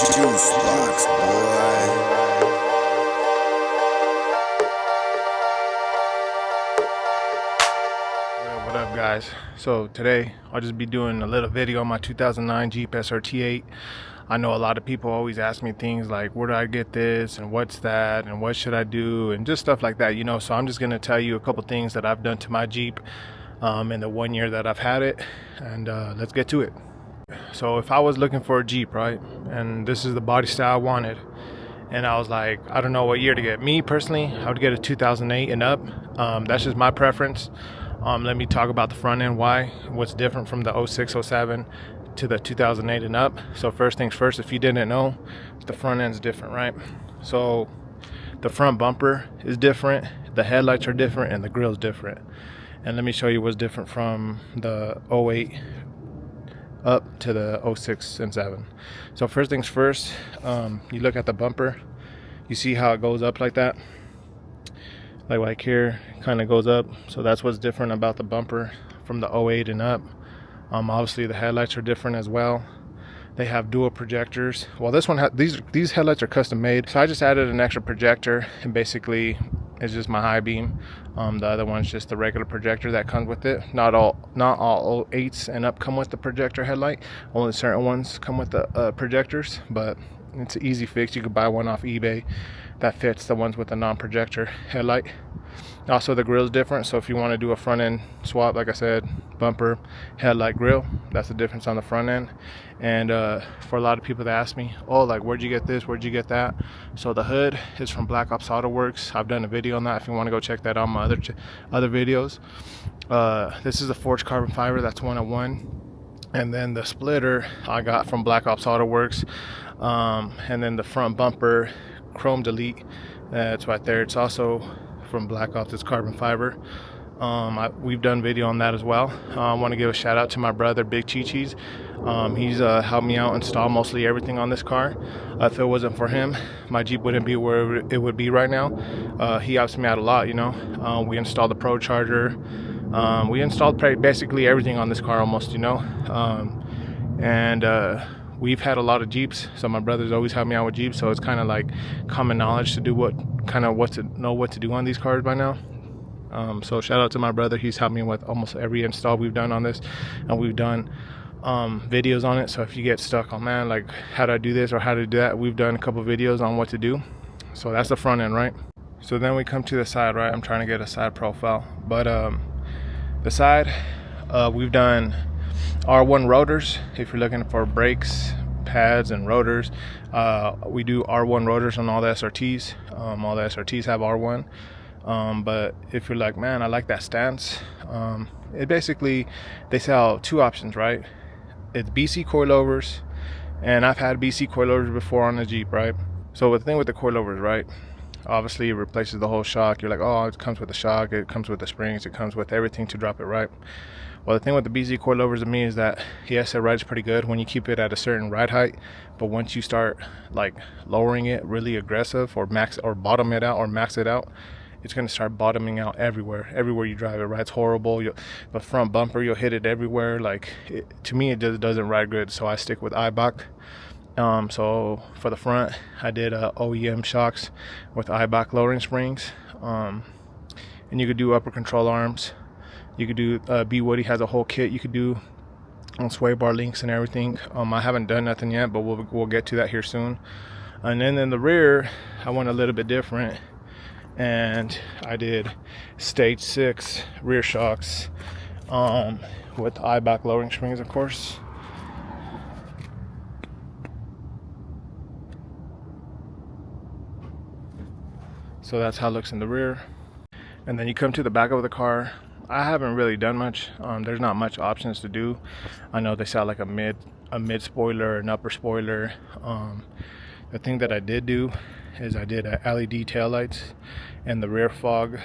Juice box, boy. What up, guys? So today I'll just be doing a little video on my 2009 Jeep SRT 8. I know a lot of people always ask me things like, where do I get this and what's that and what should I do and just stuff like that, you know. So I'm just going to tell you a couple things that I've done to my Jeep in the 1 year that I've had it, and let's get to it. So if I was looking for a Jeep, right, and this is the body style I wanted, and I was like, I don't know what year to get. Me personally, I would get a 2008 and up. That's just my preference. Let me talk about the front end, what's different from the 06, 07 to the 2008 and up. So first things first, if you didn't know, the front end's different, right? So the front bumper is different, the headlights are different, and the grill's different. And let me show you what's different from the 08 up to the 06 and 7. So first things first, you look at the bumper, you see how it goes up like that, like here, kind of goes up. So that's what's different about the bumper from the 08 and up. Obviously the headlights are different as well. They have dual projectors. Well, this one these headlights are custom made, so I just added an extra projector, and basically it's just my high beam. The other one's just the regular projector that comes with it. Not all 08s and up come with the projector headlight. Only certain ones come with the projectors, but it's an easy fix. You could buy one off eBay that fits the ones with the non-projector headlight. Also, the grill is different, so if you want to do a front end swap, like I said, bumper, headlight, grill, that's the difference on the front end. And for a lot of people that ask me, oh, like, where'd you get this, where'd you get that? So the hood is from Black Ops Auto Works. I've done a video on that if you want to go check that out on my other videos. This is a forged carbon fiber, that's 101. And then the splitter I got from Black Ops Auto Works. And then the front bumper, chrome delete, it's right there. It's also from Black Ops, it's carbon fiber. We've done video on that as well. I want to give a shout out to my brother, Big Chi-Chi's. He's helped me out install mostly everything on this car. If it wasn't for him, my Jeep wouldn't be where it would be right now. He helps me out a lot, you know. We installed the Pro Charger. We installed basically everything on this car almost, you know. We've had a lot of Jeeps, so my brother's always helped me out with Jeeps, so it's kind of like common knowledge to do what to do on these cars by now. So shout out to my brother. He's helped me with almost every install we've done on this, and we've done videos on it. So if you get stuck on, man, like, how do I do this or how to do that, we've done a couple videos on what to do. So that's the front end, right? So then we come to the side, right? I'm trying to get a side profile, but the side, we've done R1 rotors. If you're looking for brakes, pads, and rotors, we do R1 rotors on all the SRTs. All the SRTs have R1. But if you're like, man, I like that stance, it basically, they sell two options, right? It's BC coilovers, and I've had BC coilovers before on the Jeep, right? So the thing with the coilovers, right, obviously it replaces the whole shock. You're like, oh, it comes with the shock, it comes with the springs, it comes with everything to drop it, right? Well, the thing with the BZ coilovers to me is that, yes, it rides pretty good when you keep it at a certain ride height, but once you start like lowering it really aggressive, or bottom it out or max it out, it's going to start bottoming out everywhere you drive. It rides horrible. The front bumper, you'll hit it everywhere. Like, to me, it just doesn't ride good, so I stick with IBOC. So for the front, I did OEM shocks with IBOC lowering springs, and you could do upper control arms. You could do, B Woody has a whole kit you could do on sway bar links and everything. I haven't done nothing yet, but we'll get to that here soon. And then in the rear, I went a little bit different, and I did stage 6 rear shocks with IBOC lowering springs, of course. So that's how it looks in the rear. And then you come to the back of the car. I haven't really done much. There's not much options to do. I know they sell like a mid spoiler, an upper spoiler. The thing that I did do is I did LED tail lights and the rear fog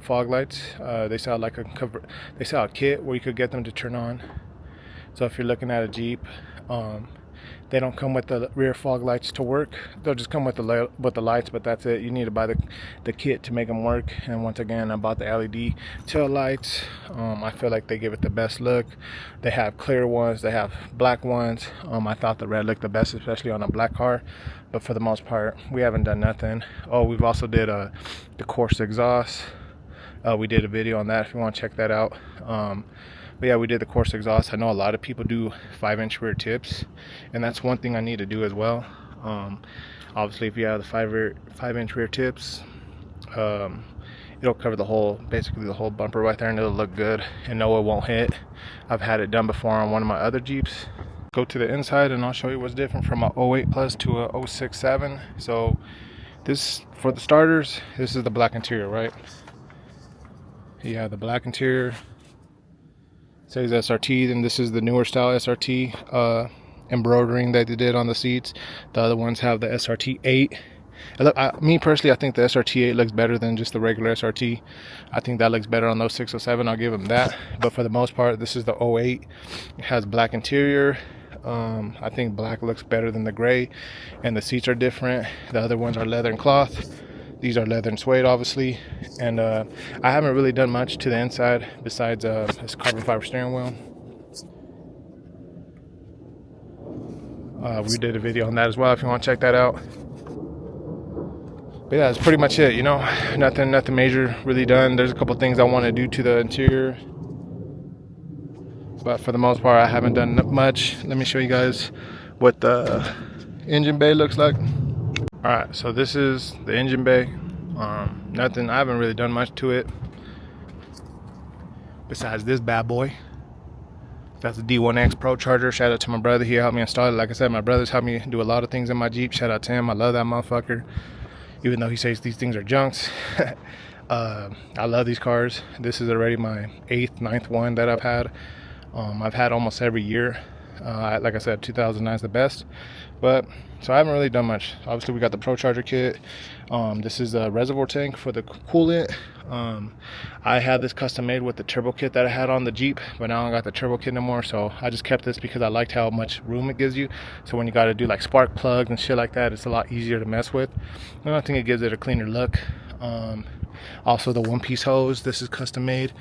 lights. They sell like they sell a kit where you could get them to turn on. So if you're looking at a Jeep, They don't come with the rear fog lights to work. They'll just come with the lights, but that's it. You need to buy the kit to make them work. And once again, I bought the LED tail lights. I feel like they give it the best look. They have clear ones, they have black ones. I thought the red looked the best, especially on a black car, but for the most part we haven't done nothing. We've also did the course exhaust. We did a video on that if you want to check that out. But yeah, we did the course exhaust. I know a lot of people do 5-inch rear tips, and that's one thing I need to do as well. Obviously, if you have the 5-inch rear tips, it'll cover basically the whole bumper right there, and it'll look good, and no, it won't hit. I've had it done before on one of my other Jeeps. Go to the inside and I'll show you what's different from a 08 Plus to a 06-7. So this, for the starters, this is the black interior, right? Yeah, the black interior says SRT. Then this is the newer style SRT embroidering that they did on the seats. The other ones have the SRT 8. Me personally, I think the SRT 8 looks better than just the regular SRT. I think that looks better on those 6 or 7. I'll give them that. But for the most part, this is the 08. It has black interior. I think black looks better than the gray, and the seats are different. The other ones are leather and cloth. These are leather and suede, obviously. And I haven't really done much to the inside besides this carbon fiber steering wheel. We did a video on that as well if you want to check that out. But yeah, that's pretty much it, you know. Nothing major really done. There's a couple things I want to do to the interior, but for the most part I haven't done much. Let me show you guys what the engine bay looks like. Alright, so this is the engine bay. Nothing, I haven't really done much to it besides this bad boy. That's the D1X Pro charger. Shout out to my brother, he helped me install it. Like I said, my brother's helped me do a lot of things in my Jeep. Shout out to him, I love that motherfucker. Even though he says these things are junks. I love these cars. This is already my 8th, 9th one that I've had. I've had almost every year. Like I said, 2009 is the best. But so I haven't really done much. Obviously, we got the Pro Charger kit. This is a reservoir tank for the coolant. I had this custom made with the turbo kit that I had on the Jeep, but now I don't got the turbo kit anymore. So I just kept this because I liked how much room it gives you. So when you got to do like spark plugs and shit like that, it's a lot easier to mess with. And I think it gives it a cleaner look. Also the one-piece hose. This is custom made.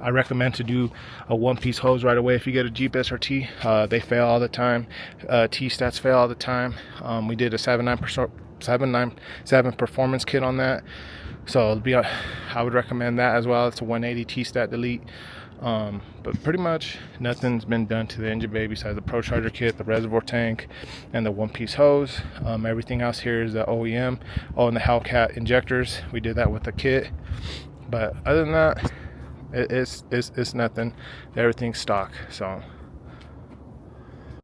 I recommend to do a one-piece hose right away if you get a Jeep SRT. They fail all the time. T-stats fail all the time. We did a 797 performance kit on that, so I would recommend that as well. It's a 180 T-stat delete. But pretty much nothing's been done to the engine bay besides the Pro Charger kit, the reservoir tank, and the one-piece hose. Everything else here is the OEM. And the Hellcat injectors, we did that with the kit. But other than that, it's nothing. Everything's stock. So